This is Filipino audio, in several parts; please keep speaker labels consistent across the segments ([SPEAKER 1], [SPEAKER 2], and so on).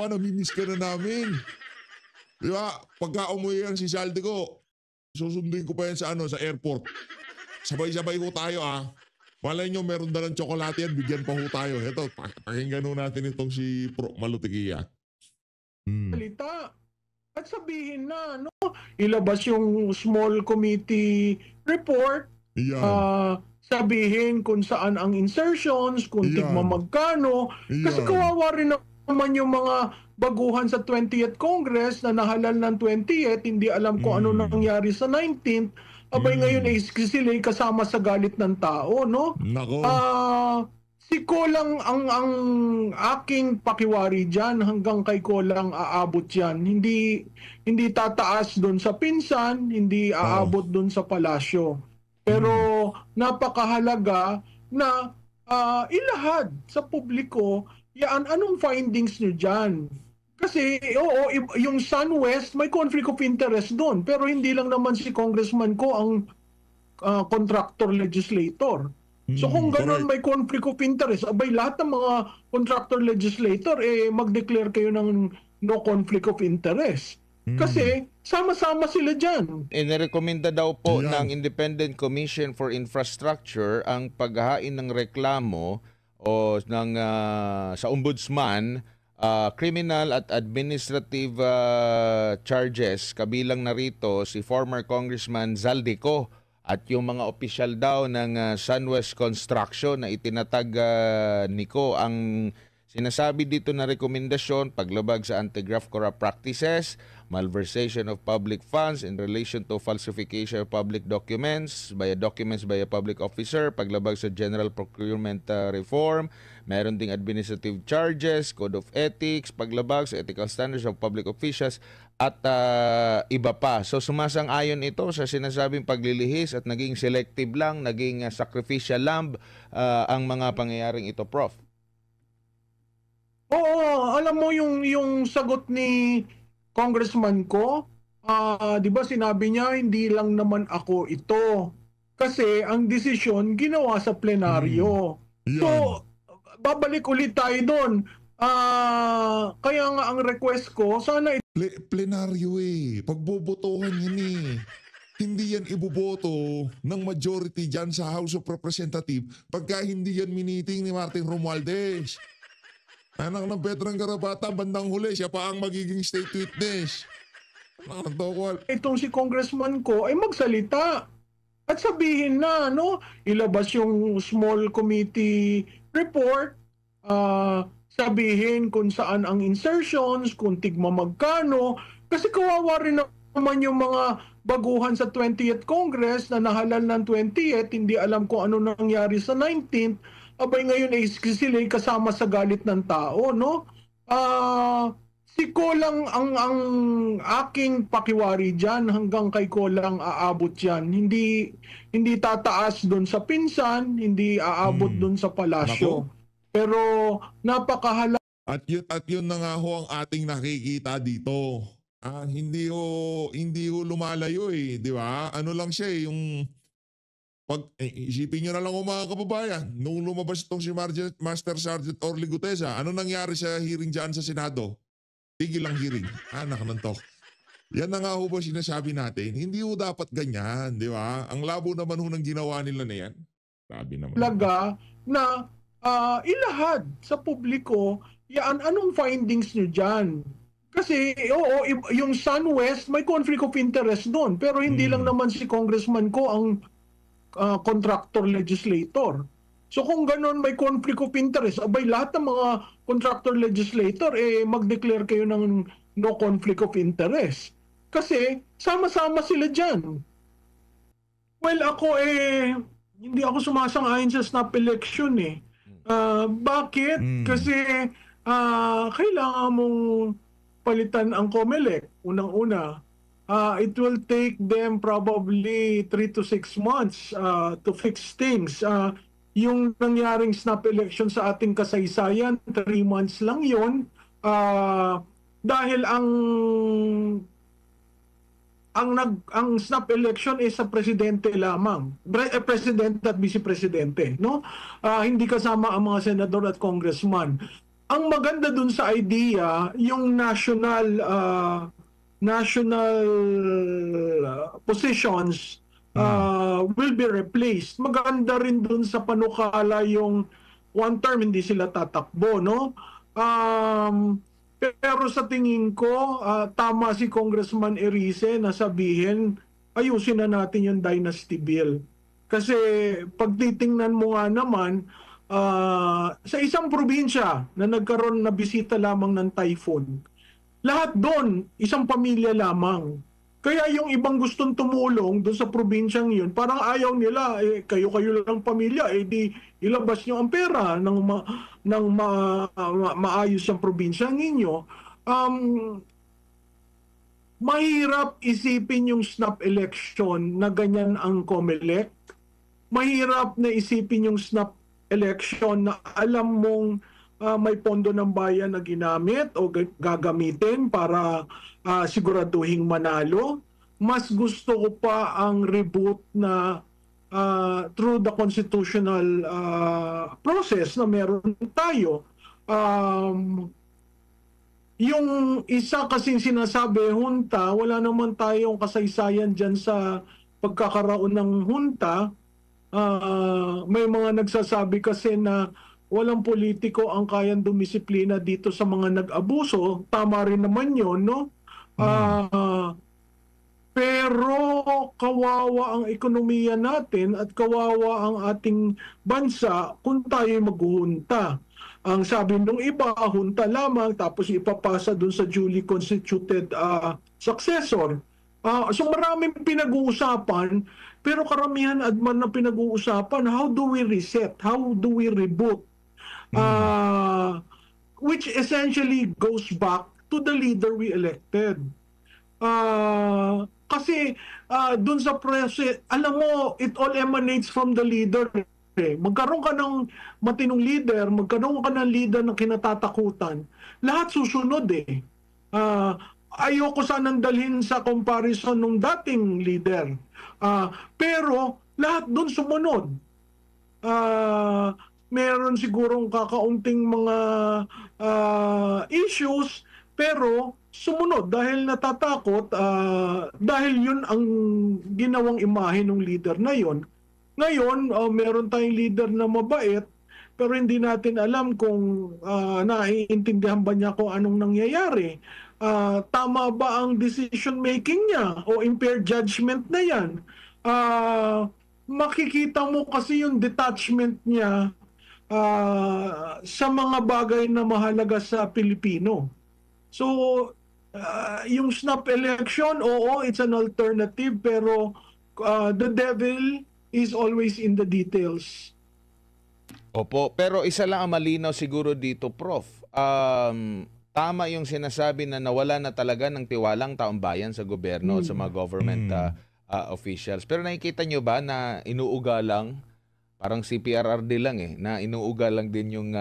[SPEAKER 1] baka namimiss ka na namin. Di ba? Pagka umuwi ang si Saldi ko, susunduin ko pa yan sa, sa airport. Sabay-sabay ho tayo Malay nyo, meron dalang tsokolate yan, bigyan pa ho tayo. Ito, pakinggan ho natin itong si Pro Malutikia.
[SPEAKER 2] Salita. At sabihin na, ilabas yung small committee report, sabihin kung saan ang insertions, kung tigma magkano, kasi kawawa rin naman yung mga baguhan sa 20th Congress na nahalal ng 20th, hindi alam kung ano nangyari sa 19th, abay ngayon ay sila kasama sa galit ng tao, no?
[SPEAKER 1] Nako.
[SPEAKER 2] Si Kolang ang aking pakiwari dyan, hanggang kay Kolang aabot yan. Hindi tataas doon sa pinsan, hindi aabot doon sa palasyo. Pero napakahalaga na ilahad sa publiko yan, anong findings nyo dyan. Kasi yung SunWest may conflict of interest doon, pero hindi lang naman si Congressman ko ang contractor legislator. So kung gano'n may conflict of interest, abay lahat ng mga contractor legislator, mag-declare kayo ng no conflict of interest. Kasi sama-sama sila dyan.
[SPEAKER 3] Inirekomenda daw po ng Independent Commission for Infrastructure ang paghahain ng reklamo o sa ombudsman, criminal at administrative charges. Kabilang na rito si former Congressman Zaldico at yung mga opisyal daw ng SunWest Construction na itinatag Nico. Ang sinasabi dito na rekomendasyon, paglabag sa anti-graft corrupt practices, malversation of public funds in relation to falsification of public documents by a public officer, paglabag sa general procurement reform, meron ding administrative charges, code of ethics, paglabag sa ethical standards of public officials, at iba pa. So sumasang-ayon ito sa sinasabing paglilihis at naging selective lang, naging sacrificial lamb ang mga pangyayaring ito, Prof.
[SPEAKER 2] Oo, alam mo yung sagot ni Congressman ko, 'di ba sinabi niya hindi lang naman ako ito. Kasi ang desisyon ginawa sa plenaryo. So babalik ulit tayo doon. Kaya nga ang request ko, sana
[SPEAKER 1] plenaryo pagbobotohan yan Hindi yan iboboto ng majority dyan sa House of Representatives pagka hindi yan miniting ni Martin Romualdez. Anak ng Veteran Garabata, bandang huli, siya pa ang magiging state witness.
[SPEAKER 2] Itong si Congressman ko ay magsalita at sabihin na, ilabas yung small committee report, sabihin kung saan ang insertions, kung tigma magkano, kasi kawawa rin naman yung mga baguhan sa 20th Congress na nahalal ng 20th, hindi alam kung ano nangyari sa 19th, abay ngayon ay sila kasama sa galit ng tao, no? Si Kolang ang aking pakiwari dyan, hanggang kay Kolang aabot yan. Hindi tataas doon sa pinsan, hindi aabot doon sa palasyo. Nako. Pero napakahalaga.
[SPEAKER 1] At yun na nga ho ang ating nakikita dito. Hindi ho lumalayo di ba? Ano lang siya yung isipin nyo na lang mga kababayan, nung lumabas itong si Master Sergeant Orly Gutesa, ano nangyari sa hearing dyan sa Senado? Tigil ang hearing. Nakanantok. Yan na nga ho ba sinasabi natin? Hindi ho dapat ganyan, di ba? Ang labo naman ho ng ginawa nila na yan. Sabi naman.
[SPEAKER 2] Talaga na ilahad sa publiko, yan, anong findings nyo dyan? Kasi, yung SunWest, may conflict of interest doon. Pero hindi lang naman si Congressman ko ang contractor legislator. So kung gano'n may conflict of interest, abay lahat ng mga contractor legislator, mag-declare kayo ng no conflict of interest. Kasi sama-sama sila dyan. Well, ako hindi ako sumasang-ayon sa snap election Bakit? Kasi kailangan mong palitan ang COMELEC, unang-una. It will take them probably 3 to 6 months to fix things. Yung nangyaring snap election sa ating kasaysayan, 3 months lang yun. Dahil ang snap election is sa presidente lamang. Presidente at vice presidente, no? Hindi kasama ang mga senador at congressman. ang maganda dun sa idea, yung national positions will be replaced. Maganda rin dun sa panukala yung one term hindi sila tatakbo, no? Pero sa tingin ko, tama si Congressman Erice na sabihin, ayusin na natin yung dynasty bill. Kasi pag titingnan mo nga naman, sa isang probinsya na nagkaroon na bisita lamang ng typhoon, lahat doon, isang pamilya lamang. Kaya yung ibang gustong tumulong doon sa probinsyang yun, parang ayaw nila, kayo-kayo lang pamilya, di ilabas nyo ang pera ng maayos yung probinsyang ninyo. Mahirap isipin yung snap election na ganyan ang COMELEC. Mahirap na isipin yung snap election na alam mong may pondo ng bayan na ginamit o gagamitin para siguraduhing manalo. Mas gusto ko pa ang reboot na through the constitutional process na meron tayo. Yung isa kasing sinasabi, hunta, wala naman tayong kasaysayan dyan sa pagkakaroon ng hunta. May mga nagsasabi kasi na walang politiko ang kayang dumisiplina dito sa mga nag-abuso. Tama rin naman yun, no? Pero kawawa ang ekonomiya natin at kawawa ang ating bansa kung tayo maghuhunta. Ang sabi nung iba, hunta lamang tapos ipapasa dun sa duly constituted successor. So maraming pinag-uusapan, pero karamihan adman na pinag-uusapan, how do we reset? How do we reboot? Which essentially goes back to the leader we elected. Kasi dun sa process, alam mo, it all emanates from the leader. Magkaroon ka ng matinong leader, magkaroon ka ng leader na kinatatakutan, lahat susunod eh. Ayoko sanang dalhin sa comparison ng dating leader. Pero lahat dun sumunod. Meron sigurong kakaunting mga issues, pero sumunod dahil natatakot, dahil yun ang ginawang imahe ng leader na yun. Ngayon, meron tayong leader na mabait, pero hindi natin alam kung naiintindihan ba niya kung anong nangyayari. Tama ba ang decision making niya o impaired judgment na yan? Makikita mo kasi yung detachment niya sa mga bagay na mahalaga sa Pilipino. So, yung snap election, oo, it's an alternative, pero the devil is always in the details.
[SPEAKER 3] Opo, pero isa lang ang malinaw siguro dito, Prof. Tama yung sinasabi na nawala na talaga ng tiwalang taong bayan sa gobyerno at sa mga government officials. Pero nakikita nyo ba na inuuga lang, parang CPRRD lang na inuuga lang din yung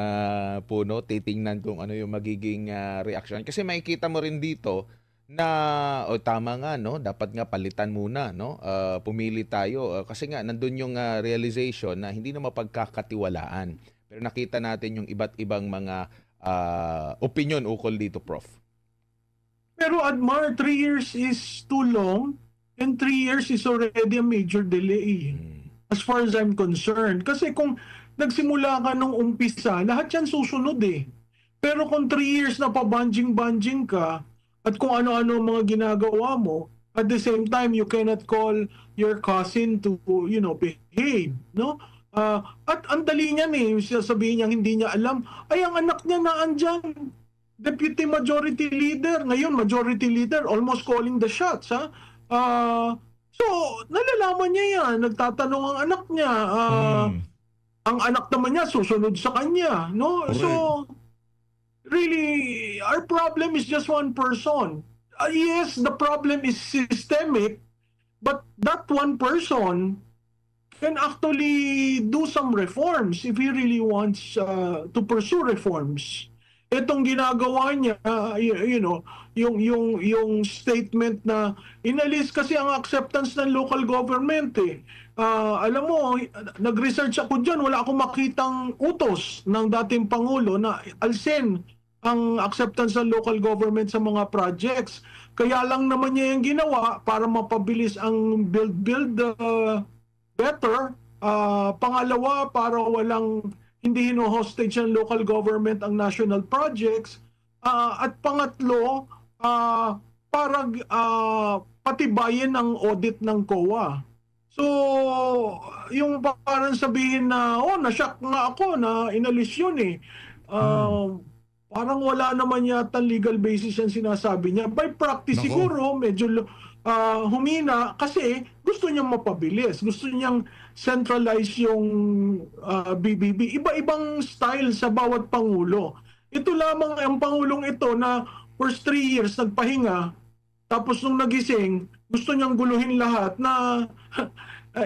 [SPEAKER 3] puno, titingnan kung ano yung magiging reaction. Kasi makikita mo rin dito na tama nga, no, dapat nga palitan muna, no, pumili tayo kasi nga nandun yung realization na hindi na mapagkakatiwalaan. Pero nakita natin yung iba't ibang mga opinion ukol dito, Prof.
[SPEAKER 2] Pero Admar, 3 years is too long and 3 years is already a major delay as far as I'm concerned. Kasi kung nagsimula ka nung umpisa, lahat yan susunod eh. Pero kung 3 years na pabanjing-banjing ka, at kung ano-ano mga ginagawa mo, at the same time, you cannot call your cousin to, behave, no? At ang dali niyan sasabihin niya hindi niya alam, ay ang anak niya na andyan, deputy majority leader, ngayon majority leader, almost calling the shots, ha? So, nalalaman niya yan, nagtatanong ang anak niya, ang anak naman niya susunod sa kanya, no?
[SPEAKER 1] Correct.
[SPEAKER 2] So, really, our problem is just one person. Yes, the problem is systemic, but that one person can actually do some reforms if he really wants to pursue reforms. itong ginagawa niya, yung statement na inalis kasi ang acceptance ng local government eh. Alam mo, nag-research ako dyan, wala akong makitang utos ng dating Pangulo na alsin ang acceptance ng local government sa mga projects. Kaya lang naman niya yung ginawa para mapabilis ang build better. Pangalawa, para hindi hino-hostage ng local government ang national projects. At pangatlo, para patibayin ang audit ng COA. So, yung parang sabihin na, nashock nga ako na inalis yun eh. Parang wala naman yata legal basis yung sinasabi niya. By practice siguro, medyo humina kasi gusto niyang mapabilis. Gusto niyang centralize yung BBB. Iba-ibang style sa bawat Pangulo. Ito lamang ang Pangulong ito na first 3 years nagpahinga, tapos nung nagising, gusto niyang guluhin lahat na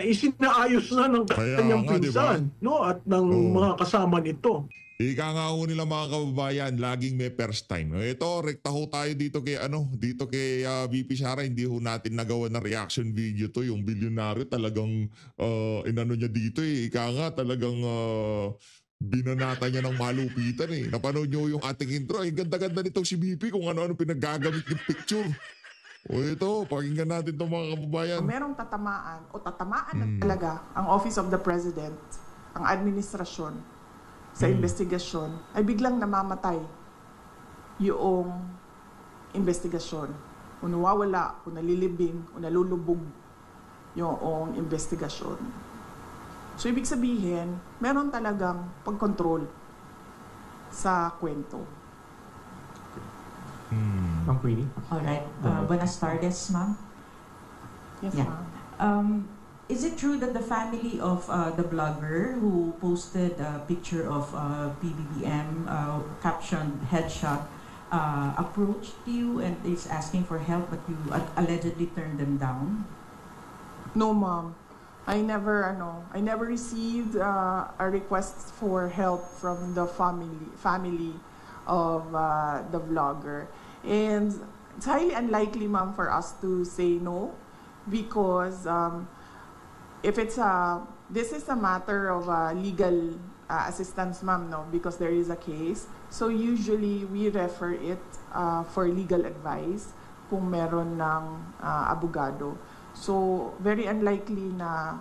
[SPEAKER 2] isinaayos na ng kanyang pinsan,
[SPEAKER 1] diba?
[SPEAKER 2] no? At ng mga kasama nito.
[SPEAKER 1] Ika nga ho nila mga kababayan, laging may first time. Ito, rekta ho tayo dito kay VP Sara, hindi ho natin nagawa ng reaction video to. Yung bilyonaryo talagang inano niya dito eh. Ika nga talagang binanata niya ng malupitan eh. Napanood niyo yung ating intro. Ganda-ganda nitong si VP kung ano-ano pinagagamit yung picture. Ito, pakinggan natin itong mga kababayan.
[SPEAKER 4] Kung merong tatamaan o tatamaan na talaga ang Office of the President, ang administrasyon sa investigasyon, ay biglang namamatay yung investigasyon. Kung nawawala, kung nalilibing, kung nalulubog yung investigasyon. So, ibig sabihin, meron talagang pagkontrol sa kwento.
[SPEAKER 5] Ma'am Queenie?
[SPEAKER 6] Alright. Buenas tardes, ma'am.
[SPEAKER 4] Yes,
[SPEAKER 6] Yeah.
[SPEAKER 4] ma'am.
[SPEAKER 6] Is it true that the family of the blogger who posted a picture of PBBM captioned headshot approached you and is asking for help, but you allegedly turned them down?
[SPEAKER 4] No, ma'am. I never received a request for help from the family of the vlogger. And it's highly unlikely, ma'am, for us to say no, because this is a matter of legal assistance, ma'am, no, because there is a case. So usually we refer it for legal advice kung meron ng abogado. So very unlikely na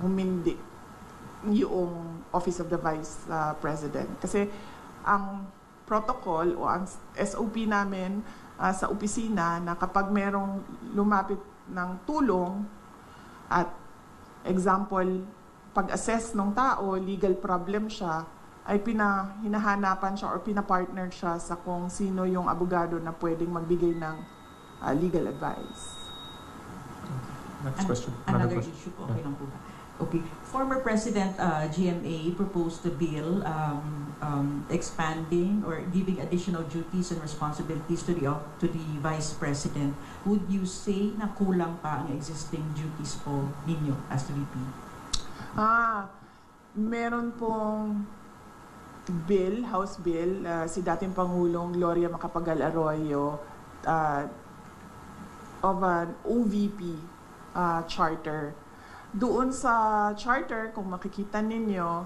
[SPEAKER 4] humindi yung Office of the Vice President. Kasi ang protocol o ang SOP namin sa opisina na kapag merong lumapit ng tulong at example, pag-assess ng tao, legal problem siya, ay hinahanapan siya or pinapartner siya sa kung sino yung abogado na pwedeng magbigay ng legal advice.
[SPEAKER 5] Next question.
[SPEAKER 6] Another issue po, okay lang po ba? Okay. Former President GMA proposed a bill expanding or giving additional duties and responsibilities to the Vice President. Would you say na kulang pa ang existing duties po ninyo as the VP?
[SPEAKER 4] Meron pong bill, House Bill, si dating Pangulong Gloria Macapagal Arroyo of an OVP charter. Doon sa charter, kung makikita ninyo,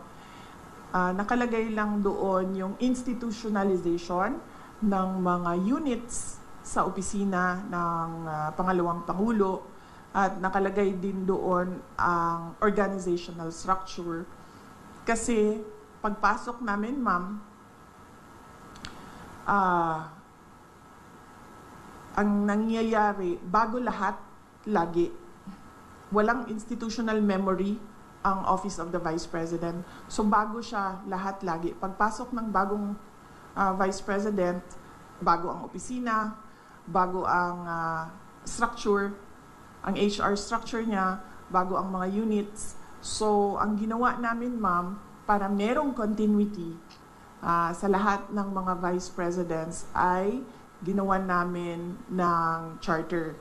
[SPEAKER 4] nakalagay lang doon yung institutionalization ng mga units sa opisina ng Pangalawang Pangulo at nakalagay din doon ang organizational structure. Kasi pagpasok namin, ma'am, ang nangyayari, bago lahat, lagi, walang institutional memory ang Office of the Vice President. So bago siya lahat lagi. Pagpasok ng bagong Vice President, bago ang opisina, bago ang structure, ang HR structure niya, bago ang mga units. So ang ginawa namin, ma'am, para merong continuity sa lahat ng mga Vice Presidents ay ginawa namin ng charter.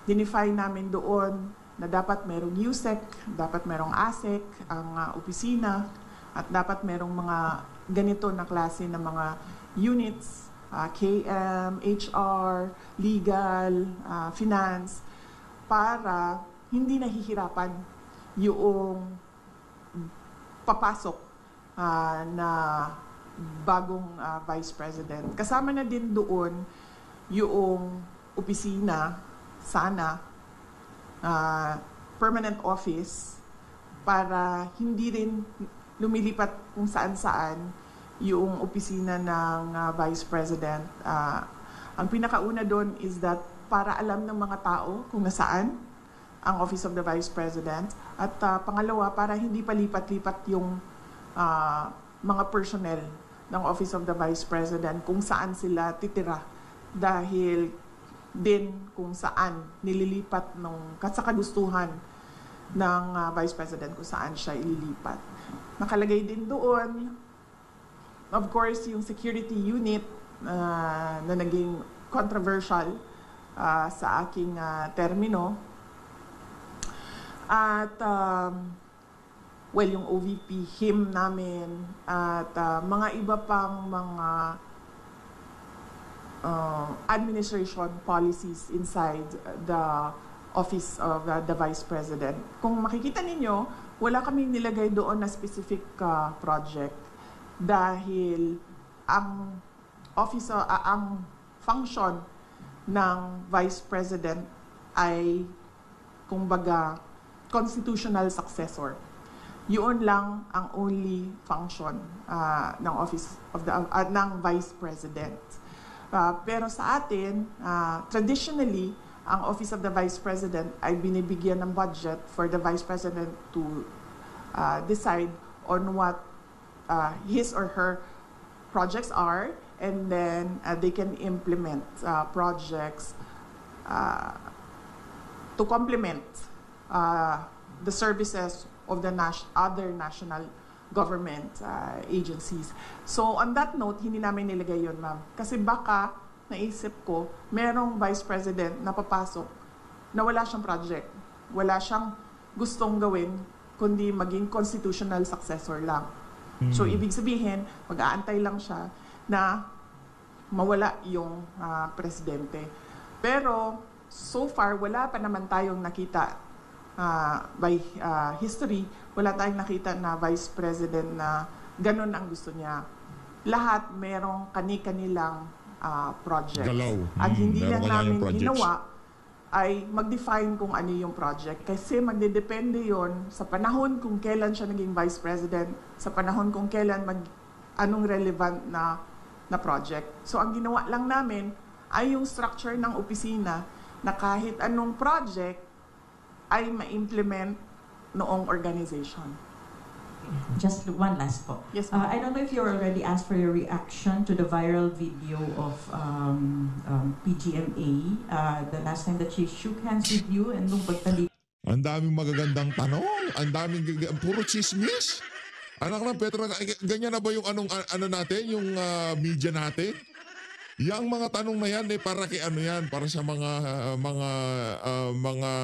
[SPEAKER 4] Dinify namin doon na dapat merong USEC, dapat merong ASEC, ang opisina, At dapat merong mga ganito na klase ng mga units, KM, HR, legal, finance, para hindi nahihirapan yung papasok na bagong Vice President. Kasama na din doon yung opisina, sana, permanent office, para hindi rin lumilipat kung saan-saan yung opisina ng Vice President. Ang pinakauna doon is that para alam ng mga tao kung nasaan ang Office of the Vice President. At pangalawa, para hindi palipat-lipat yung mga personnel ng Office of the Vice President kung saan sila titira. Dahil din kung saan nililipat sa kagustuhan ng Vice President kung saan siya ililipat. Nakalagay din doon, of course, yung security unit na naging controversial sa aking termino. At, yung OVP, him namin, at mga iba pang mga administration policies inside the Office of the Vice President. Kung makikita ninyo, wala kaming nilagay doon na specific project dahil ang ang function ng Vice President ay kumbaga constitutional successor. Yun lang ang only function ng Office of the ng Vice President. Pero sa atin, traditionally, ang Office of the Vice President ay binibigyan ng budget for the Vice President to decide on what his or her projects are, and then they can implement projects to complement the services of the other national government agencies. So on that note, hindi namin nilagay yun, ma'am. Kasi baka naisip ko, merong Vice President na papasok na wala siyang project, wala siyang gustong gawin, kundi maging constitutional successor lang. So ibig sabihin, mag-aantay lang siya na mawala yung presidente. Pero so far, wala pa naman tayong nakita by history, wala tayong nakita na Vice President na ganun ang gusto niya. Lahat merong kani-kanilang project.
[SPEAKER 1] Galaw.
[SPEAKER 4] At hindi lang namin
[SPEAKER 1] projects.
[SPEAKER 4] ginawa ay mag-define kung ano yung project. Kasi magdedepende yon sa panahon kung kailan siya naging Vice President, sa panahon kung kailan anong relevant na project. So ang ginawa lang namin ay yung structure ng opisina na kahit anong project ay ma-implement noong organization.
[SPEAKER 6] Just one last po.
[SPEAKER 4] Yes, ma'am.
[SPEAKER 6] I don't know if you already asked for your reaction to the viral video of PGMA. The last time that she shook hands with you and nung pagtalik.
[SPEAKER 1] Ang daming magagandang tanong, ang daming puro chismis. Anak ng Petra, ganyan na ba yung ano natin, yung media natin? Yang mga tanong na yan para kay ano yan, para sa mga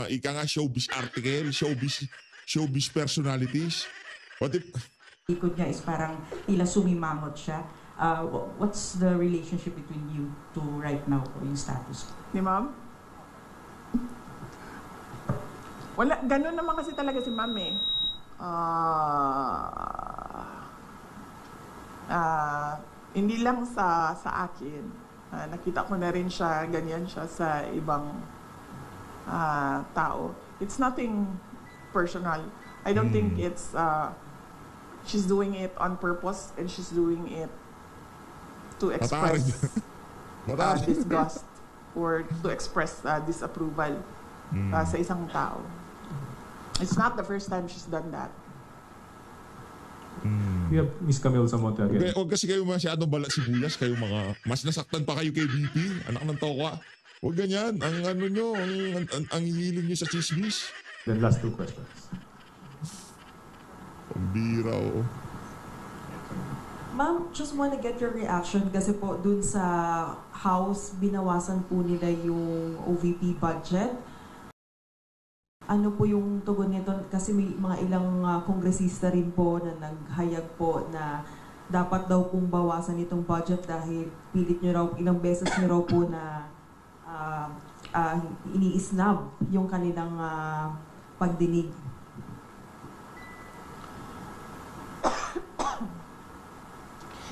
[SPEAKER 1] ika nga showbiz article, showbiz personalities. What if
[SPEAKER 6] Ikot niya is parang tila sumimangot siya. What's the relationship between you two right now po, yung status?
[SPEAKER 4] Ni ma'am? Wala, ganun naman kasi talaga si ma'am eh. Hindi lang sa akin. Nakita ko na rin siya, ganyan siya sa ibang tao. It's nothing personal. I don't think it's she's doing it on purpose and she's doing it to express disgust or to express disapproval sa isang tao. It's not the first time she's done that.
[SPEAKER 5] We have Miss Camille Samonte again.
[SPEAKER 1] Huwag kasi kayo masyadong balat sibuyas, kayo mga, mas nasaktan pa kayo kay VP, anak ng toka. Huwag ganyan, ang ano nyo, ang hihiling nyo sa chismis.
[SPEAKER 5] Then last two questions.
[SPEAKER 1] Ang bira, oh.
[SPEAKER 7] Ma'am, just want to get your reaction kasi po dun sa House, binawasan po nila yung OVP budget. ano po yung tugon nito? Kasi may mga ilang kongresista rin po na naghayag po na dapat daw pong bawasan itong budget dahil pilit nyo raw, ilang beses nyo raw po na iniisnab yung kanilang pagdinig.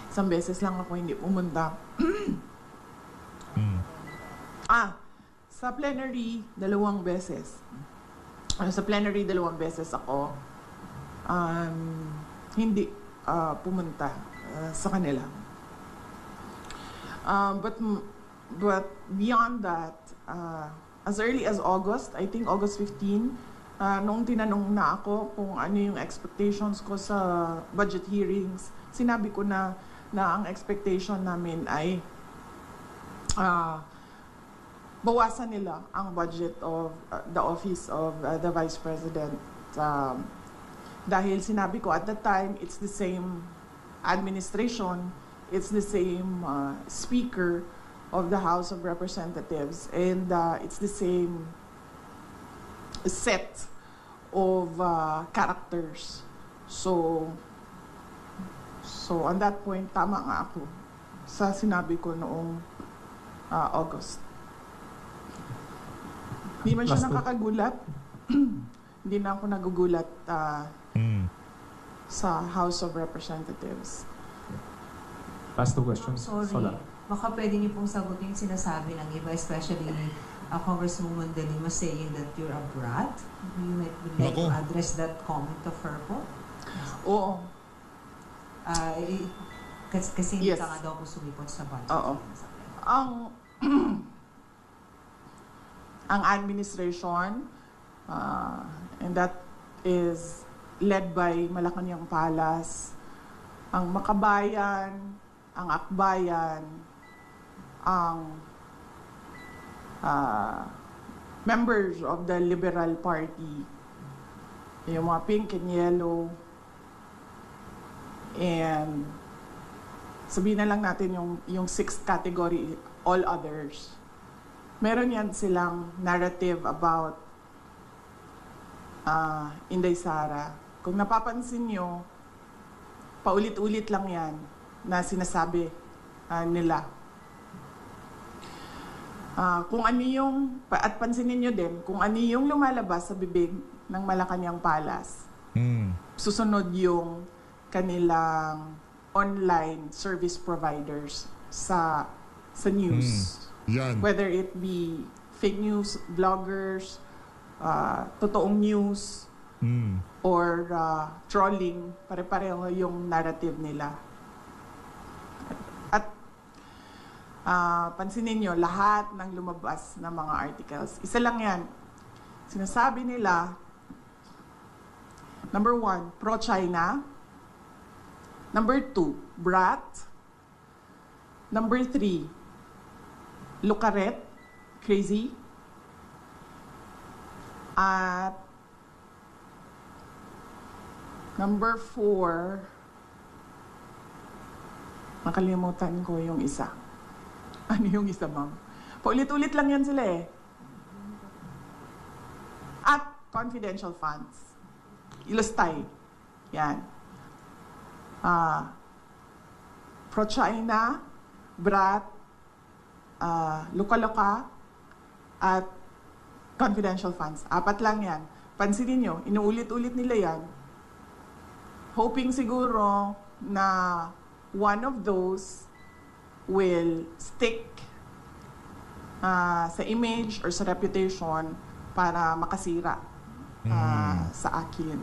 [SPEAKER 4] Isang beses lang ako hindi pumunta. Sa plenary, 2 beses. Sa plenary, 2 beses ako hindi pumunta sa kanila. But beyond that, as early as August, I think August 15, nung tinanong na ako kung ano yung expectations ko sa budget hearings, sinabi ko na ang expectation namin ay bawasan nila ang budget of the office of the Vice President. Dahil sinabi ko at that time, it's the same administration, it's the same Speaker of the House of Representatives, and it's the same set of characters. So on that point, tama nga ako sa sinabi ko noong August. Hindi man siya
[SPEAKER 5] Last
[SPEAKER 4] nakakagulat. Hindi na ako nagugulat sa House of Representatives.
[SPEAKER 5] Last 2 questions.
[SPEAKER 8] Sorry.
[SPEAKER 5] Sola.
[SPEAKER 8] Baka pwede niyo pong sagutin yung sinasabi ng iba, especially Congresswoman De Lima saying that you're a brat. You might like to address that comment of her po?
[SPEAKER 4] Oo.
[SPEAKER 8] Kasi hindi
[SPEAKER 4] Yes.
[SPEAKER 8] ka nga daw po sumipot sa budget.
[SPEAKER 4] Oo. Ang administration, and that is led by Malacanang Palas, ang Makabayan, ang Akbayan, ang members of the Liberal Party, yung mga pink and yellow, and sabihin na lang natin yung 6th category, all others. Meron yan silang narrative about Inday Sara. Kung napapansin nyo, paulit-ulit lang yan na sinasabi nila. Kung ano yung, at pansinin nyo din, kung ano yung lumalabas sa bibig ng Malacanang Palas, susunod yung kanilang online service providers sa news.
[SPEAKER 1] Yan.
[SPEAKER 4] Whether it be fake news, bloggers, totoong news, or trolling, pare-pareho yung narrative nila. At pansinin nyo, lahat ng lumabas na mga articles, isa lang yan. Sinasabi nila, number 1, pro-China. Number 2, brat. Number 3, lukaret, crazy. At number 4, nakalimutan ko yung isa. Ano yung isa, ma'am? Paulit-ulit lang yan sila eh. At confidential funds. Ilustay. Yan. Pro-China, brat, luka-luka, at confidential funds. 4 lang yan. Pansinin nyo, inuulit-ulit nila yan. Hoping siguro na one of those will stick sa image or sa reputation para makasira sa akin.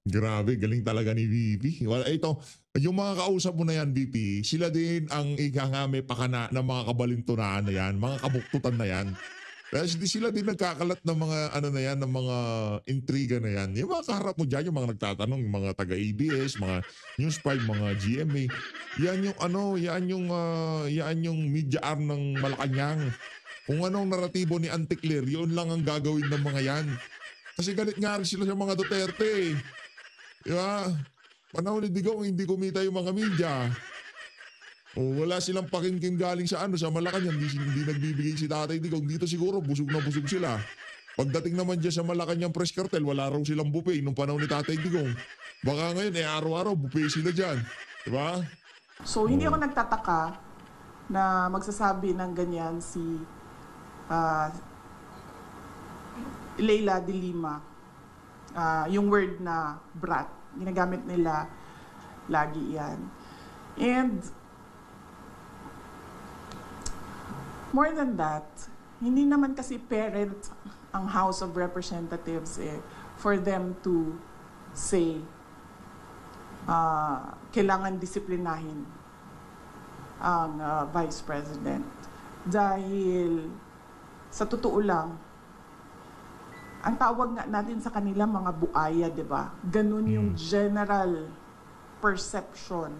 [SPEAKER 1] Grabe, galing talaga ni VP. Well, ito, yung mga kausap mo na yan, VP, sila din ang ikangame pakana ng mga kabalintunaan na yan, mga kabuktutan na yan. Kaya sila din nagkakalat ng mga ano na yan, ng mga intriga na yan. Yung mga kaharap mo dyan, yung mga nagtatanong, yung mga taga-ABS, mga News 5, mga GMA. Yan yung ano, yan yung media arm ng Malacanang. Kung anong naratibo ni Auntie Claire, yun lang ang gagawin ng mga yan. Kasi galit nga rin sila sa mga Duterte. Diba? Panahon ni Digong, hindi kumita yung mga media. O, wala silang pakingking galing sa Malacanang, hindi nagbibigay si Tatay Digong. Dito siguro busog na busog sila. Pagdating naman dyan sa Malacanang Press Cartel, wala raw silang buffet nung panahon ni Tatay Digong. Baka ngayon, araw-araw buffet sila dyan. Diba?
[SPEAKER 4] So, hindi ako nagtataka na magsasabi ng ganyan si Leila de Lima. Yung word na brat, ginagamit nila lagi yan. And more than that, hindi naman kasi parent ang House of Representatives for them to say kailangan disiplinahin ang Vice President. Dahil sa totoo lang, ang tawag nga natin sa kanila mga buaya, di ba? Ganun yung general perception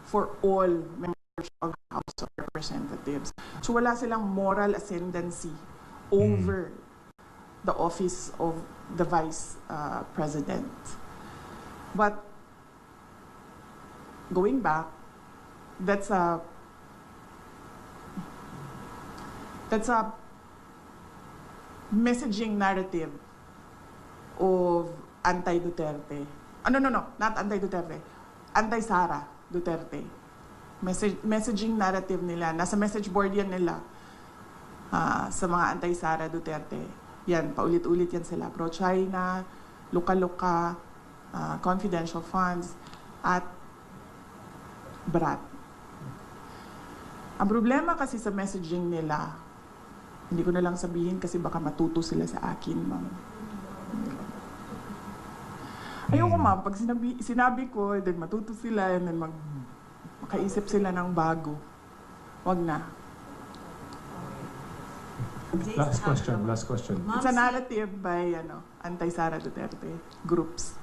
[SPEAKER 4] for all members of the House of Representatives. So wala silang moral ascendancy over the office of the Vice President. But going back, that's a messaging narrative of anti-Duterte. No, not anti-Duterte. Anti-Sara Duterte. Messaging narrative nila. Nasa message board yan nila sa mga anti-Sara Duterte. Yan, paulit-ulit yan sila. Pro-China, luka-luka, confidential funds, at brat. Ang problema kasi sa messaging nila, hindi ko na lang sabihin kasi baka matuto sila sa akin, ma'am. Ayoko, ma'am, pag sinabi ko, then matuto sila, and then makaisip sila ng bago. Wag na.
[SPEAKER 5] Last question.
[SPEAKER 4] It's a narrative by anti-Sara Duterte groups.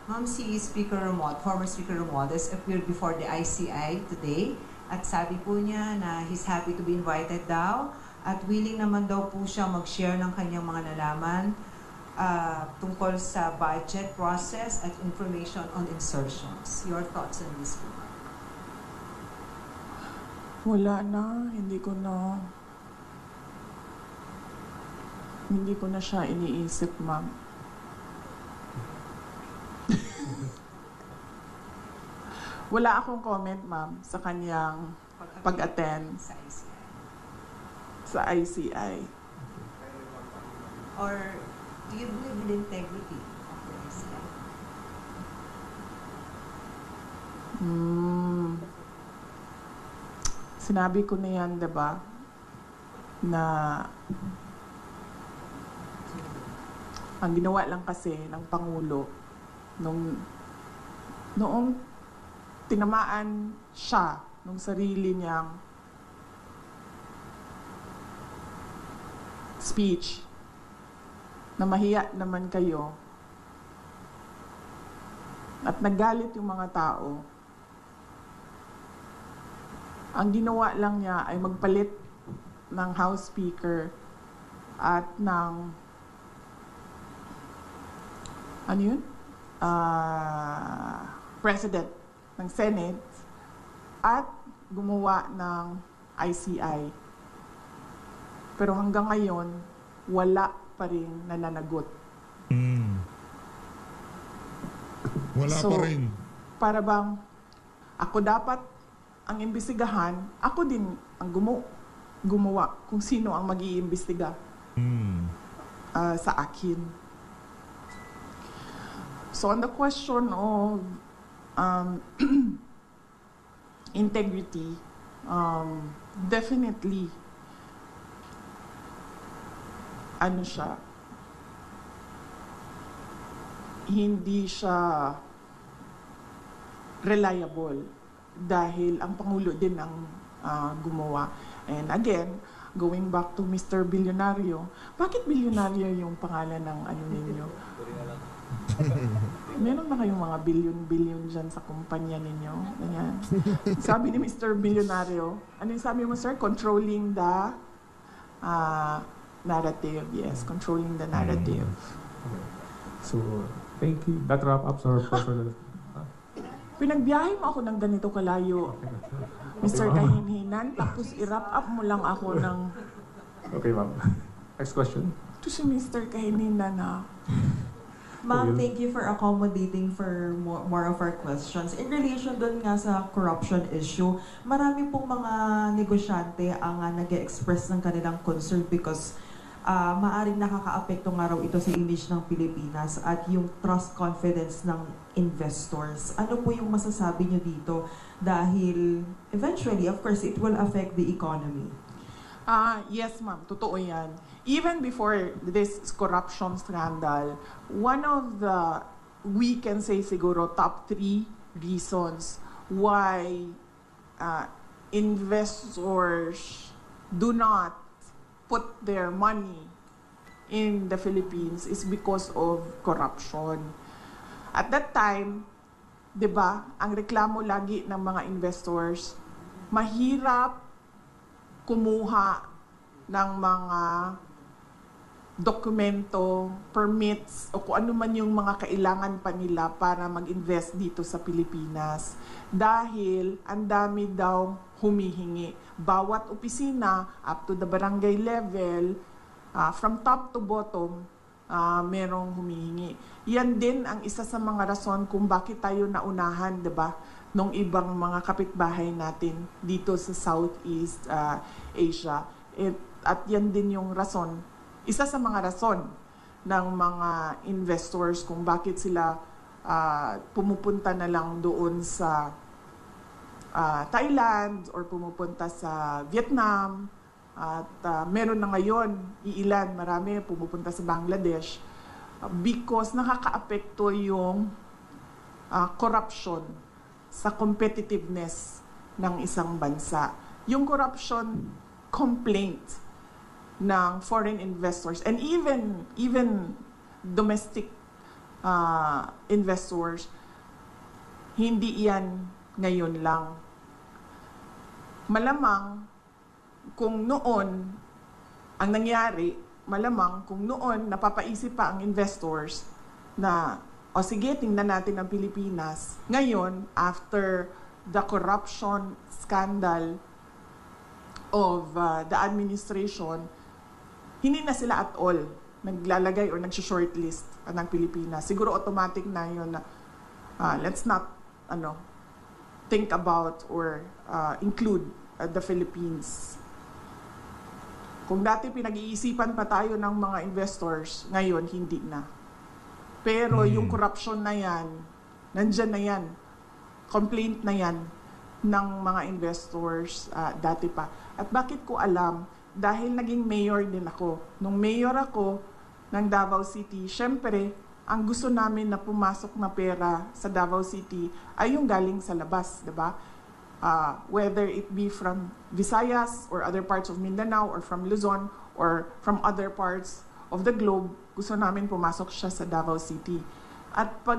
[SPEAKER 8] Ma'am, si Speaker Ramon, former Speaker Romualdez appeared before the ICI today at sabi po niya na he's happy to be invited daw at willing naman daw po siya mag-share ng kanyang mga nalaman tungkol sa budget process at information on insertions. Your thoughts on this po?
[SPEAKER 4] Wala na, hindi ko na siya iniisip, ma'am. Wala akong comment, ma'am, sa kanyang pag-attend sa ICI.
[SPEAKER 8] Or do you believe in the integrity of the ICI?
[SPEAKER 4] Sinabi ko na yan, diba? Na ang ginawa lang kasi ng Pangulo noong tinamaan siya nung sarili niyang speech na mahiya naman kayo at nagalit yung mga tao, ang ginawa lang niya ay magpalit ng House Speaker at ng President ng Senate at gumawa ng ICI. Pero hanggang ngayon, wala pa rin nananagot.
[SPEAKER 1] Wala pa rin.
[SPEAKER 4] Para bang ako dapat ang imbestigahan, ako din ang gumawa kung sino ang mag-iimbestiga sa akin. So on the question of integrity, definitely, hindi siya reliable dahil ang Pangulo din ang gumawa. And again, going back to Mr. Bilyonaryo, bakit bilyonaryo yung pangalan ng ninyo? Meron na kayong mga billion dyan sa kumpanya ninyo? Ganyan. Sabi ni Mr. Bilyonaryo, ano yung sabi mo, sir? Controlling the narrative. Yes, controlling the narrative.
[SPEAKER 5] So, thank you. That wrap up our personal...
[SPEAKER 4] Pinagbiyahe mo ako ng ganito kalayo, Mr. Kahinhinan, tapos i-wrap up mo lang ako ng...
[SPEAKER 5] Okay, ma'am. Next question.
[SPEAKER 4] to si Mr. Kahinina na.
[SPEAKER 7] Ma'am, thank you for accommodating for more of our questions. In relation dun nga sa corruption issue, marami pong mga negosyante ang nag-express ng kanilang concern because maaring nakakaapekto nga raw ito sa image ng Pilipinas at yung trust confidence ng investors. Ano po yung masasabi nyo dito? Dahil eventually, of course, it will affect the economy.
[SPEAKER 4] Yes, ma'am. Totoo yan. Even before this corruption scandal, one of the, we can say siguro, top 3 reasons why investors do not put their money in the Philippines is because of corruption. At that time, di ba, ang reklamo lagi ng mga investors, mahirap kumuha ng mga dokumento, permits, o kung ano man yung mga kailangan pa nila para mag-invest dito sa Pilipinas. Dahil ang dami daw humihingi. Bawat opisina, up to the barangay level, from top to bottom, merong humihingi. Yan din ang isa sa mga rason kung bakit tayo naunahan, diba, nung ibang mga kapitbahay natin dito sa Southeast Asia. At yan din yung rason, isa sa mga rason ng mga investors kung bakit sila pumupunta na lang doon sa Thailand or pumupunta sa Vietnam. At meron na ngayon, marami pumupunta sa Bangladesh because nakakaapekto yung corruption sa competitiveness ng isang bansa. Yung corruption complaint ng foreign investors and even domestic investors, hindi yan ngayon lang. Malamang kung noon ang nangyari, malamang kung noon napapaisip pa ang investors na o sige, tingnan natin ang Pilipinas. Ngayon, after the corruption scandal of the administration, hindi na sila at all naglalagay or nag-shortlist ng Pilipinas. Siguro automatic na yun na let's not think about or include the Philippines. Kung dati pinag-iisipan pa tayo ng mga investors, ngayon hindi na. Pero yung corruption na yan, nandyan na yan. Complaint na yan ng mga investors dati pa. At bakit ko alam? Dahil naging mayor din ako. Nung mayor ako ng Davao City, syempre, ang gusto namin na pumasok na pera sa Davao City ay yung galing sa labas, diba? Whether it be from Visayas or other parts of Mindanao or from Luzon or from other parts of the globe, gusto namin pumasok siya sa Davao City. At pag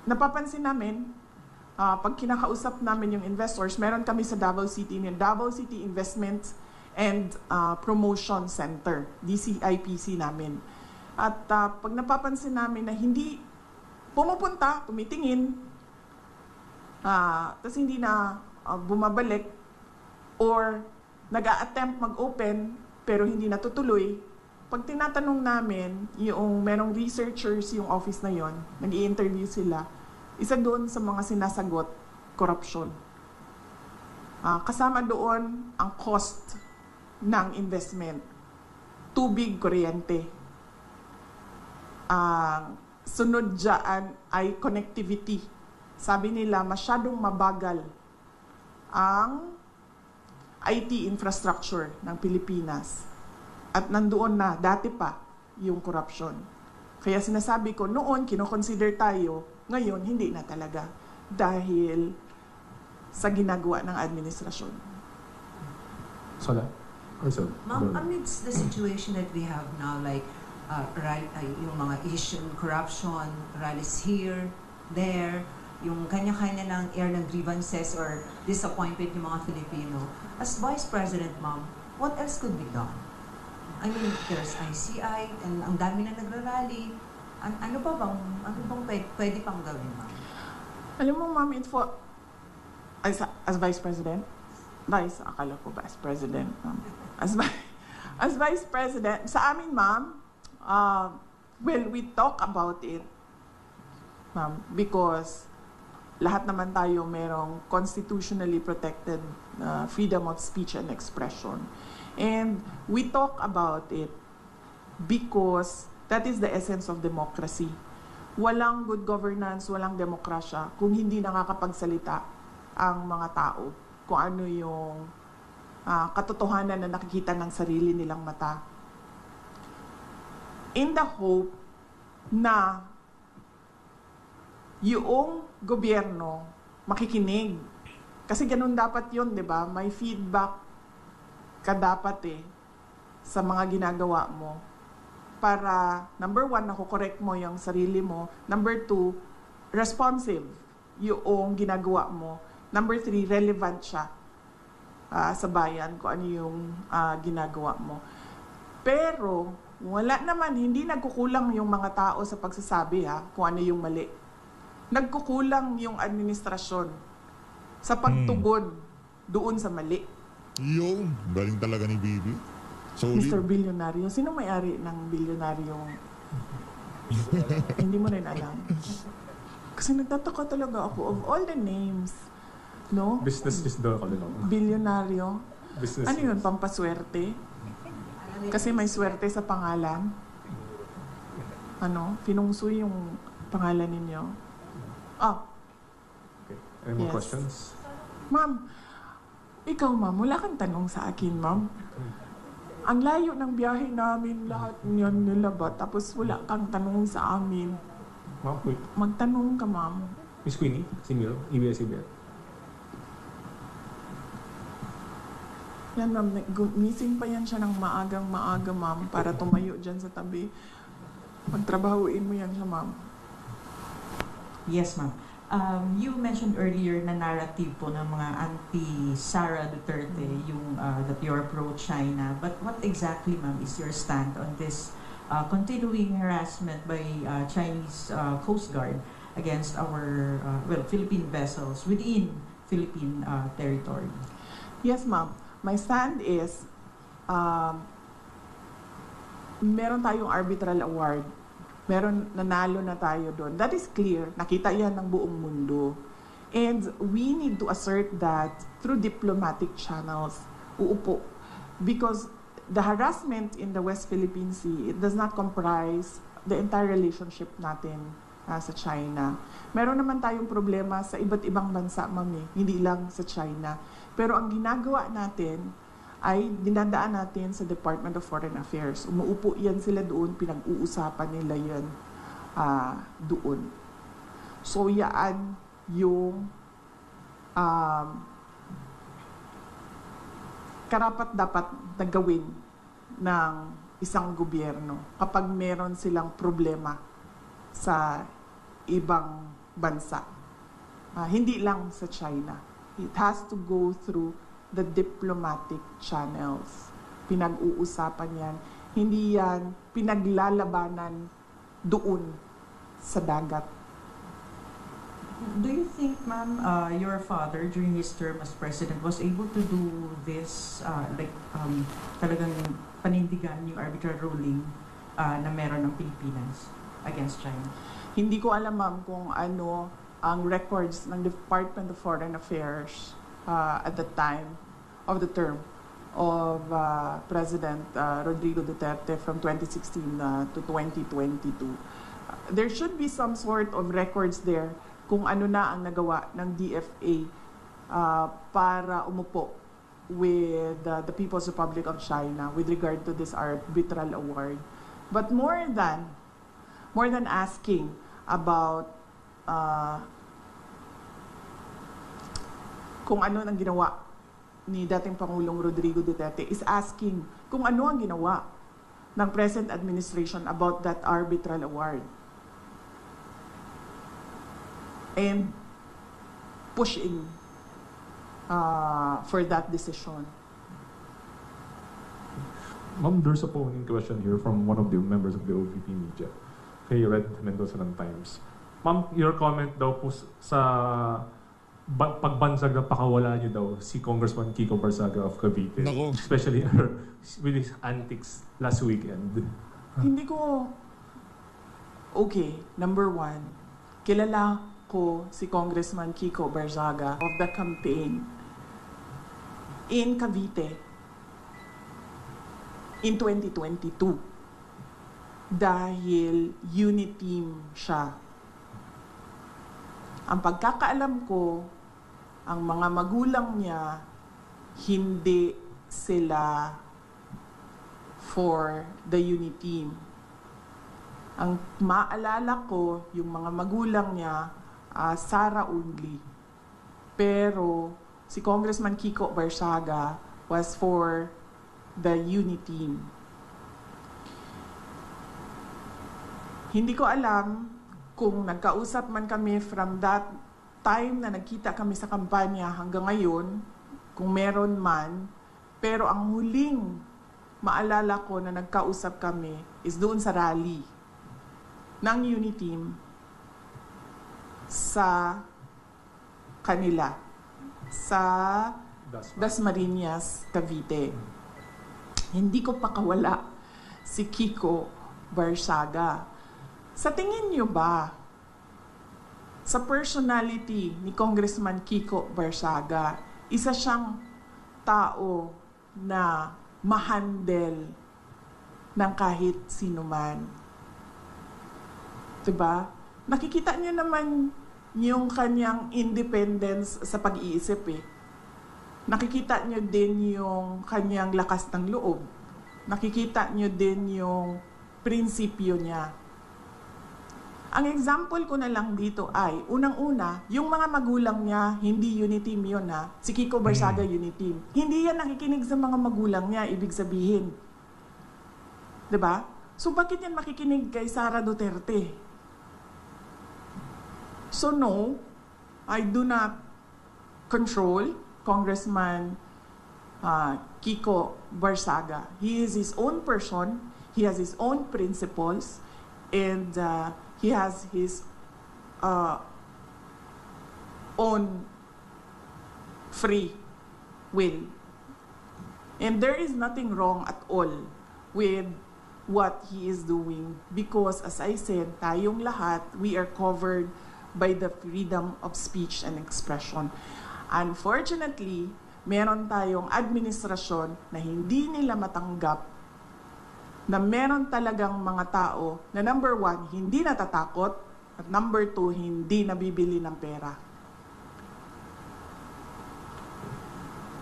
[SPEAKER 4] napapansin namin, pag kinakausap namin yung investors, meron kami sa Davao City, yung Davao City Investments and Promotion Center, DCIPC namin. At pag napapansin namin na hindi pumupunta, tumitingin, tapos hindi na bumabalik, or nag-a-attempt mag-open pero hindi natutuloy, pag tinatanong namin, yung merong researchers yung office na yon, nag-i-interview sila, isa doon sa mga sinasagot, corruption. Kasama doon ang cost ng investment, tubig, kuryente. Sunod dyan ay connectivity. Sabi nila, masyadong mabagal ang IT infrastructure ng Pilipinas. At nandoon na, dati pa, yung corruption. Kaya sinasabi ko, noon, kinoconsider tayo, ngayon, hindi na talaga. Dahil sa ginagawa ng administrasyon.
[SPEAKER 5] Sola?
[SPEAKER 8] Ma'am, amidst the situation that we have now, like yung mga issue, corruption, rallies here, there, yung kanya-kanya ng air ng grievances or disappointment ng mga Filipino. As Vice President, ma'am, what else could be done? I mean, there's ICI, and ang dami na nagrarally. Ano bang pwede pang gawin, ma'am?
[SPEAKER 4] Alam mo, ma'am, as Vice President, Vice, akala ko Vice President. As Vice President, sa amin, ma'am, well, we talk about it, ma'am, because lahat naman tayo merong constitutionally protected freedom of speech and expression. And we talk about it because that is the essence of democracy. Walang good governance, walang demokrasya kung hindi nakakapagsalita ang mga tao kung ano yung katotohanan na nakikita ng sarili nilang mata. In the hope na yung gobyerno makikinig. Kasi ganun dapat yun, di ba? May feedback ka dapat sa mga ginagawa mo. Para, number 1, nakukorek mo yung sarili mo. Number 2, responsive yung ginagawa mo. Number 3, relevant siya sa bayan kung ano yung ginagawa mo. Pero, wala naman, hindi nagkukulang yung mga tao sa pagsasabi kung ano yung mali. Nagkukulang yung administrasyon sa pagtugon doon sa mali.
[SPEAKER 1] Yung, galing talaga ni Bibi. Solid.
[SPEAKER 4] Mr. Bilyonaryo, sino may-ari ng bilyonaryong hindi mo rin alam? Kasi nagtataka talaga ako of all the names. No?
[SPEAKER 5] Business is the
[SPEAKER 4] Bilyonaryo.
[SPEAKER 5] Business.
[SPEAKER 4] Ano yun? Pampaswerte? Kasi may swerte sa pangalan. Ano? Finungsoy yung pangalan ninyo.
[SPEAKER 5] Okay. Any more questions?
[SPEAKER 4] Ma'am, ikaw ma'am, wala kang tanong sa akin ma'am. Ang layo ng biyahe namin, lahat niyan nilaba, tapos wala kang tanong sa amin.
[SPEAKER 5] Ma'am, wait.
[SPEAKER 4] Magtanong ka ma'am.
[SPEAKER 5] Miss Queenie, Senior, ABS-CBN.
[SPEAKER 4] Yan ma'am, gising pa yan siya ng maaga ma'am para tumayo dyan sa tabi. Pagtrabahuin mo yan siya ma'am.
[SPEAKER 6] Yes, ma'am. You mentioned earlier na narrative po ng mga anti-Sara Duterte, yung that you're pro-China. But what exactly, ma'am, is your stand on this continuing harassment by Chinese Coast Guard against our, Philippine vessels within Philippine territory?
[SPEAKER 4] Yes, ma'am. My stand is, meron tayong arbitral award. Meron, nanalo na tayo doon. That is clear. Nakita yan ng buong mundo. And we need to assert that through diplomatic channels. Uupo. Because the harassment in the West Philippine Sea, it does not comprise the entire relationship natin sa China. Meron naman tayong problema sa iba't ibang bansa, mami. Hindi lang sa China. Pero ang ginagawa natin ay dinadaan natin sa Department of Foreign Affairs. Umuupo yan sila doon, pinag-uusapan nila yan doon. So, yan yung karapat-dapat na gawin ng isang gobyerno kapag meron silang problema sa ibang bansa. Hindi lang sa China. It has to go through the diplomatic channels. Pinag-uusapan yan. Hindi yan pinaglalabanan doon sa dagat.
[SPEAKER 6] Do you think, ma'am, your father during his term as president was able to do this, talagang panindigan yung arbitral ruling na meron ng Pilipinas against China?
[SPEAKER 4] Hindi ko alam, ma'am, kung ano ang records ng Department of Foreign Affairs at the time of the term of President Rodrigo Duterte from 2016 to 2022. There should be some sort of records there kung ano na ang nagawa ng DFA para umupo with the People's Republic of China with regard to this arbitral award. But more than asking about kung ano ang ginawa ni dating Pangulong Rodrigo Duterte is asking kung ano ang ginawa ng present administration about that arbitral award. And pushing for that decision.
[SPEAKER 5] Ma'am, there's a polling question here from one of the members of the OVP media. Kay Red Mendoza ng Times. Ma'am, your comment daw po sa pagbansag na pakawala niyo daw si Congressman Kiko Barsaga of Cavite.
[SPEAKER 1] Nako.
[SPEAKER 5] Especially with his antics last weekend.
[SPEAKER 4] Hindi ko... Okay, number one, kilala ko si Congressman Kiko Barzaga of the campaign in Cavite in 2022 dahil unit team siya. Ang pagkakaalam ko, ang mga magulang niya, hindi sila for the unit team. Ang maalala ko, yung mga magulang niya, Sara only. Pero si Congressman Kiko Barsaga was for the unit team. Hindi ko alam kung nagkausap man kami from that time na nagkita kami sa kampanya hanggang ngayon, kung meron man, pero ang huling maalala ko na nagkausap kami is doon sa rally ng unit team sa kanila, sa Dasmariñas, Cavite. Hindi ko pakawala si Kiko Barsaga. Sa tingin niyo ba, sa personality ni Congressman Kiko Barsaga, isa siyang tao na ma-handle ng kahit sino man? Diba? Nakikita niyo naman yung kanyang independence sa pag-iisip eh. Nakikita niyo din yung kanyang lakas ng loob. Nakikita niyo din yung prinsipyo niya. Ang example ko na lang dito ay, unang-una, yung mga magulang niya, hindi unit team yun ha. Si Kiko Barsaga unit team. Hindi yan nakikinig sa mga magulang niya, ibig sabihin. Diba? So bakit yan makikinig kay Sara Duterte? So no, I do not control Congressman Kiko Barsaga. He is his own person, he has his own principles, and he has his own free will. And there is nothing wrong at all with what he is doing because, as I said, tayong lahat, we are covered by the freedom of speech and expression. Unfortunately, meron tayong administrasyon na hindi nila matanggap na meron talagang mga tao na number one, hindi natatakot, at number two, hindi nabibili ng pera.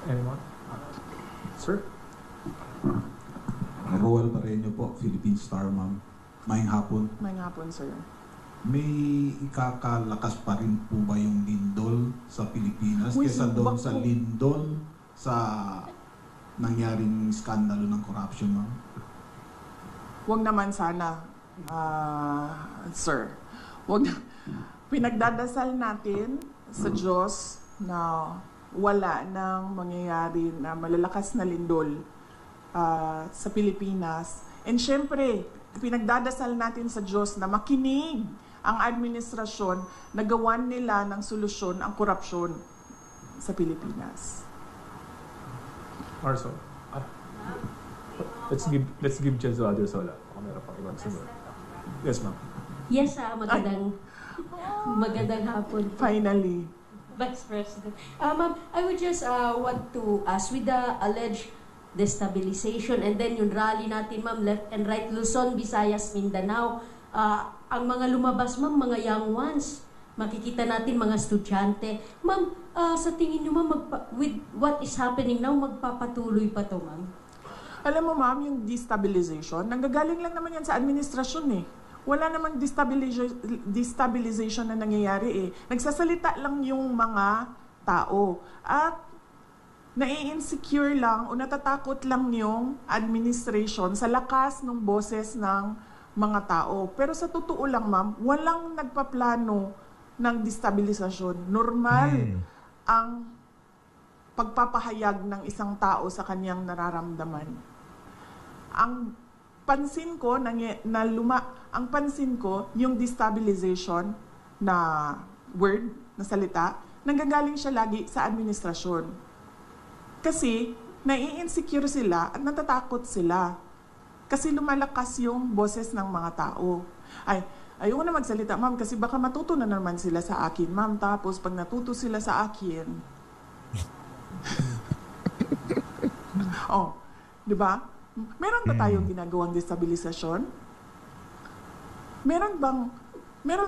[SPEAKER 5] Anyone? Sir?
[SPEAKER 9] Roel Barreño po, Philippine Star, ma'am. Maayong hapon.
[SPEAKER 4] Maayong hapon, sir.
[SPEAKER 9] May ikakalakas pa rin po ba yung lindol sa Pilipinas kesa doon sa lindol sa nangyaring skandalo ng corruption, ma'am?
[SPEAKER 4] Huwag naman sana, sir. Huwag na. Pinagdadasal natin sa Diyos na wala nang mangyayari na malalakas na lindol sa Pilipinas. And syempre, pinagdadasal natin sa Diyos na makinig ang administrasyon na gawan nila ng solusyon ang korupsyon sa Pilipinas.
[SPEAKER 5] Arso. Let's give chance to others wala. Baka meron pang ibang sunod. Yes, ma'am.
[SPEAKER 10] Yes, magandang hapon.
[SPEAKER 4] Finally.
[SPEAKER 10] Vice President. Ma'am, I would just want to ask, with the alleged destabilization and then yung rally natin, ma'am, left and right, Luzon, Visayas, Mindanao, ang mga lumabas, ma'am, mga young ones, makikita natin mga estudyante. Ma'am, sa tingin nyo, ma'am, with what is happening now, magpapatuloy pa to, ma'am?
[SPEAKER 4] Alam mo, ma'am, yung destabilization, nanggagaling lang naman yan sa administrasyon eh. Wala namang destabilization na nangyayari eh. Nagsasalita lang yung mga tao. At nai-insecure lang o natatakot lang yung administration sa lakas ng boses ng mga tao. Pero sa totoo lang, ma'am, walang nagpaplano ng destabilisasyon. Normal ang pagpapahayag ng isang tao sa kanyang nararamdaman. Ang pansin ko yung destabilization na word, na salita, nanggagaling siya lagi sa administrasyon. Kasi nai-insecure sila at natatakot sila. Kasi lumalakas yung boses ng mga tao. Ayoko na magsalita, ma'am, kasi baka matuto na naman sila sa akin, ma'am. Tapos pag natuto sila sa akin, di ba? Meron ba tayong ginagawang destabilisasyon? Meron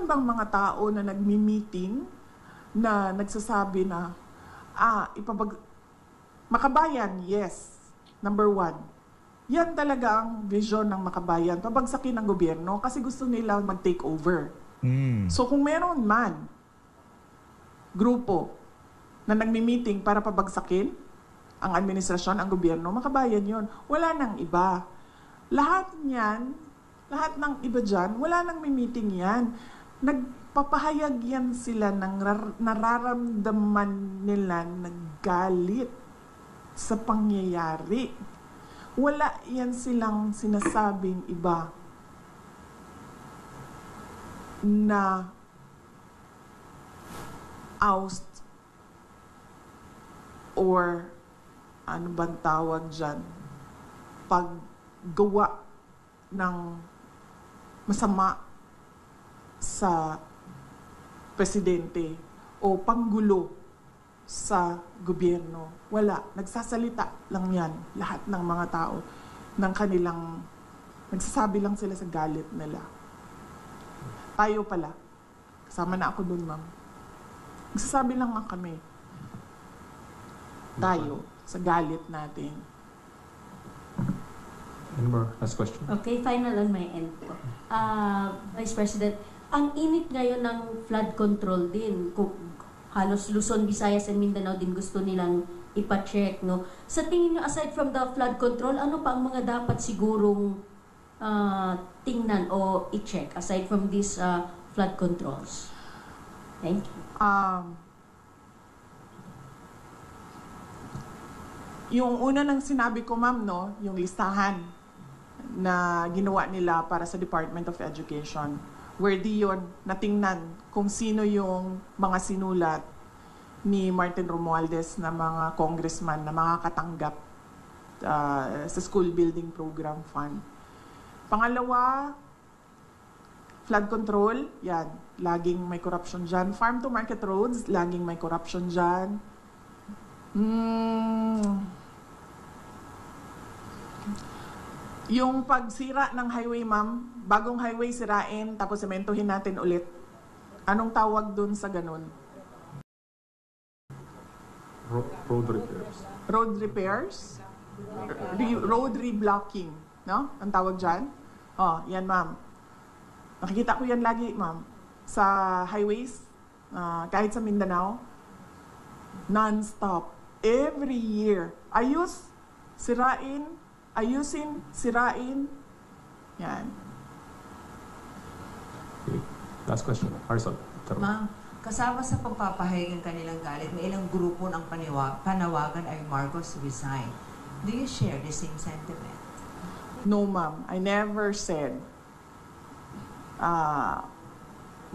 [SPEAKER 4] bang mga tao na nagmi-meeting na nagsasabi na Makabayan, yes. Number 1. Yan talaga ang vision ng Makabayan. Pabagsakin ng gobyerno kasi gusto nila mag-take over. So kung meron man grupo na nagmi-meeting para pabagsakin ang administrasyon, ang gobyerno, Makabayan yon. Wala nang iba. Lahat ng iba dyan, wala nang meeting yan. Nagpapahayag yan sila ng nararamdaman nila ng galit sa pangyayari. Wala yan silang sinasabing iba na oust or ano bang tawag dyan, paggawa ng masama sa presidente o panggulo sa gobyerno. Wala. Nagsasalita lang yan. Lahat ng mga tao ng kanilang, nagsasabi lang sila sa galit nila. Tayo pala. Kasama na ako dun, ma'am. Nagsasabi lang nga kami. Tayo, sa galit natin.
[SPEAKER 5] Any more last question?
[SPEAKER 10] Okay, final on my end po. Vice President, ang init ngayon ng flood control din. Kung halos Luzon, Visayas, and Mindanao din gusto nilang ipa-check, no? Sa tingin nyo, aside from the flood control, ano pa ang mga dapat sigurong tingnan o i-check aside from these flood controls? Thank you.
[SPEAKER 4] Yung una nang sinabi ko, ma'am, no, yung listahan na ginawa nila para sa Department of Education, where di yun natingnan kung sino yung mga sinulat ni Martin Romualdez na mga congressman na makakatanggap sa School Building Program Fund. Pangalawa, flood control, yan, laging may corruption dyan. Farm to market roads, laging may corruption dyan. Yung pagsira ng highway, ma'am, bagong highway sirain, tapos sementohin natin ulit. Anong tawag dun sa ganun?
[SPEAKER 5] Road repairs.
[SPEAKER 4] Road repairs? Road reblocking, no? Ang tawag dyan? Yan, ma'am. Nakikita ko yan lagi, ma'am. Sa highways, kahit sa Mindanao, non-stop. Every year. Ayos, sirain, ayusin, sirain. Yan.
[SPEAKER 5] Okay. Last question. Harsel.
[SPEAKER 8] Ma'am, kasama sa pagpapahayag ng kanilang galit, may ilang grupo ng panawagan ay Marcos resign. Do you share the same sentiment?
[SPEAKER 4] No, ma'am. I never said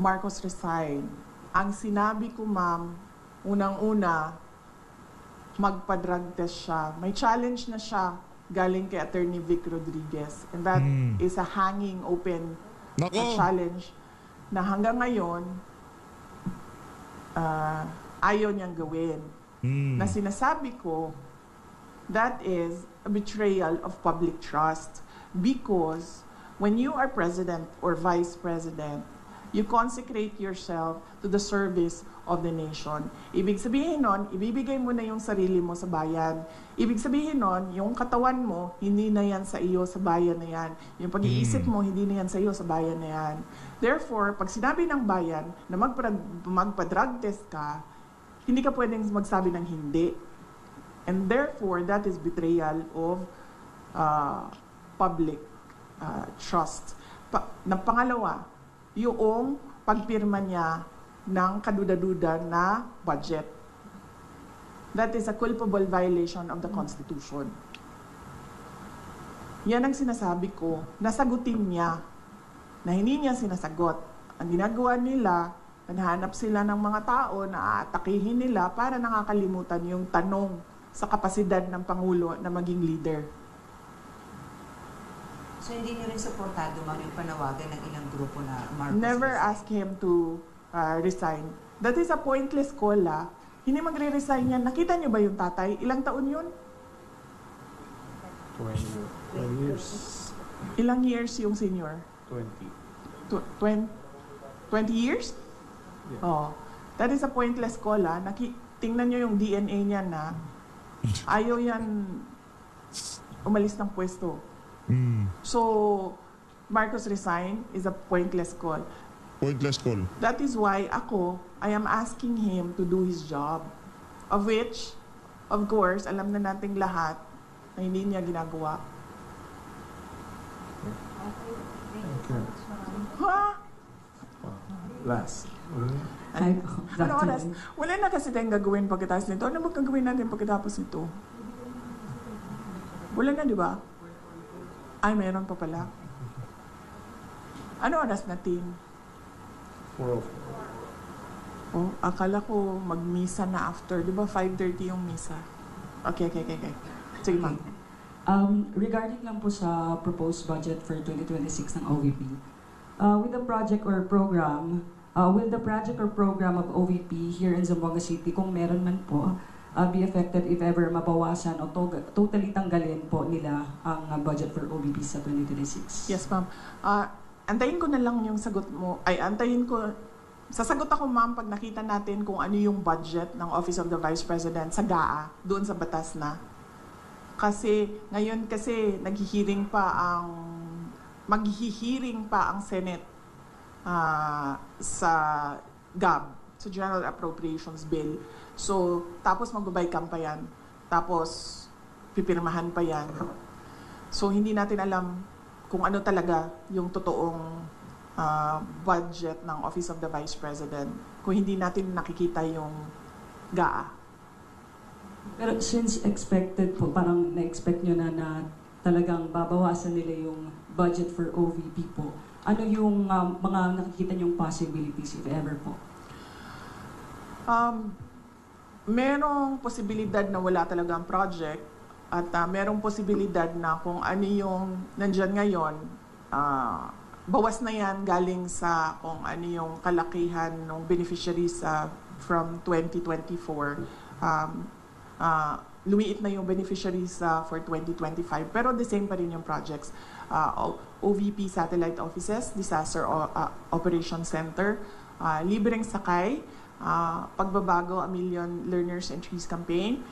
[SPEAKER 4] Marcos resign. Ang sinabi ko, ma'am, unang-una, magpa-drug test siya. May challenge na siya galing kay Attorney Vic Rodriguez. And that is a hanging open challenge na hanggang ngayon ayaw niyang gawin. Na sinasabi ko, that is a betrayal of public trust. Because when you are president or vice president, you consecrate yourself to the service of the nation. Ibig sabihin nun, ibibigay mo na yung sarili mo sa bayan. Ibig sabihin nun, yung katawan mo, hindi na yan sa iyo sa bayan na yan. Yung pag-iisip mo, hindi na yan sa iyo sa bayan na yan. Therefore, pag sinabi ng bayan na magpa-drug test ka, hindi ka pwedeng magsabi ng hindi. And therefore, that is betrayal of public trust. Pangalawa, yung pagpirma niya ng kaduda-duda na budget. That is a culpable violation of the Constitution. Yan ang sinasabi ko, nasagutin niya, na hindi niya sinasagot. Ang ginagawa nila, Naghahanap sila ng mga tao na aatakihin nila para nakakalimutan yung tanong sa kapasidad ng Pangulo na maging leader.
[SPEAKER 8] So hindi niyo rin supportado, ma'am, yung panawagan ng ilang grupo na Marcos
[SPEAKER 4] Never
[SPEAKER 8] resign?
[SPEAKER 4] ask him to resign. That is a pointless call, Hindi magre-resign yan. Nakita niyo ba yung tatay? Ilang taon yun?
[SPEAKER 5] 20 years.
[SPEAKER 4] Ilang years yung senior?
[SPEAKER 5] 20.
[SPEAKER 4] 20 years?
[SPEAKER 5] Yeah.
[SPEAKER 4] Oh. That is a pointless call, tingnan niyo yung DNA niya na ayaw yan umalis ng pwesto. So, Marcos resign is a pointless call.
[SPEAKER 1] Pointless call.
[SPEAKER 4] That is why I am asking him to do his job. Of which, of course, alam na nating lahat na hindi niya ginagawa.
[SPEAKER 5] Okay.
[SPEAKER 4] Ha?
[SPEAKER 5] Last.
[SPEAKER 7] Hi,
[SPEAKER 4] Ano oras? Wala na kasi tayong gagawin pagkatapos nito. Ano ba gagawin natin pagkatapos nito? Wala na, di ba? Ay, mayroon pa pala. Ano oras natin?
[SPEAKER 5] 4:04.
[SPEAKER 4] Oh, akala ko mag-misa na after. Di ba 5:30 yung misa? Okay. Sige, ma'am.
[SPEAKER 11] Regarding lang po sa proposed budget for 2026 ng OVP, with the project or program, will the project or program of OVP here in Zamboanga City, kung meron man po, be affected if ever mabawasan o totally tanggalin po nila ang budget for OVP sa 2026?
[SPEAKER 4] Yes, ma'am. Antayin ko na lang yung sagot mo. Sasagot ako, ma'am, pag nakita natin kung ano yung budget ng Office of the Vice President sa GAA, doon sa batas na. Kasi, ngayon maghihiring pa ang Senate sa GAB, sa General Appropriations Bill. So, tapos magbabay-cam pa yan. Tapos, pipirmahan pa yan. So, hindi natin alam kung ano talaga yung totoong budget ng Office of the Vice President kung hindi natin nakikita yung GAA.
[SPEAKER 11] Pero since expected po, parang na-expect nyo na talagang babawasan nila yung budget for OVP po, ano yung mga nakikita nyong possibilities if ever po?
[SPEAKER 4] Merong posibilidad na wala talagang project at merong posibilidad na kung ano yung nandyan ngayon, bawas na yan galing sa kung ano yung kalakihan ng beneficiaries from 2024. Lumiit na yung beneficiaries for 2025 pero the same pa rin yung projects. OVP Satellite Offices, Disaster Operations Center, libreng sakay, pagbabago, A Million Learners and Trees Campaign,